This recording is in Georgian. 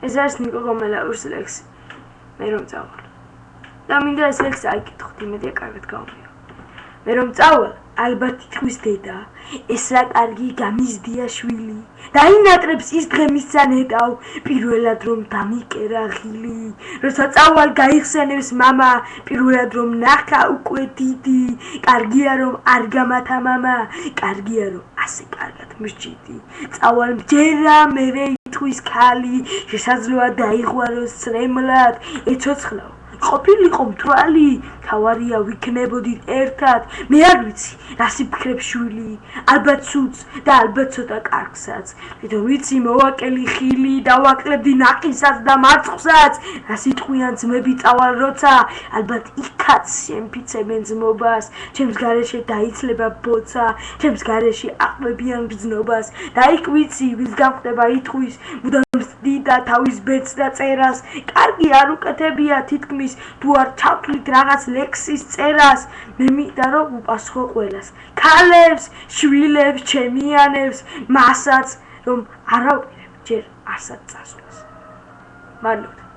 ეს არის ნიკო გომელაურის ლექსი. მე რომ წავალ. და მინდა ეს ლექსი აიკითხოთ, იმედია კარგად გავმიო. მე რომ წავალ, ალბათ თითქმის დედა, ეს რა კარგი გამიზდია შვილი. დაინატრებს ის დღე მისცა ნეტავ, პირველად რომ დამიკერა ღილი. როცა წავალ გაიხსენებს მამა, პირველად რომ ნახა უკვე დიდი. კარგია რომ არ გამათა მამა, კარგია რომ ასე კარგად მსჯიდი. წავალ მჯერა მერე თვის ქალი, შესაძლოა დაიღვაროს წრემლად, ეცოცხლავ. ყოფილიყო მთვალი, თავარია ვიქნებოდით ერთად, მე არ ვიცი, რას იფიქრებს შვილი, ალბათ ცუც და ალბათ ცოტა კარგსაც, თვითონ ვიცი მოვაკელი ხილი, დავაკლებდი ნაყისაც და მარცხსაც, რას იტყვიან ძმები წავალ როცა, ალბათ იქაც შემფიცებენ ძმობას, ჩემს გარეშე დაიცლება ბოცა, ჩემს გარეშე აყვებიან გრძნობას, და იქ ვიცი, ვის გამხდება იტყვის, მუდამ სდიდა თავის ბედს და წერას, კარგი არ უკეთებია თითქმის თუ არ ჩავთვლით რაღაც ლექსის წერას, მე მინდა რომ უპასუხო ყველას, ქალებს, შვილებს, ჩემიანებს, მასაც, რომ არ ავყირებ ჯერ არსად წასვლას. მადლობთ.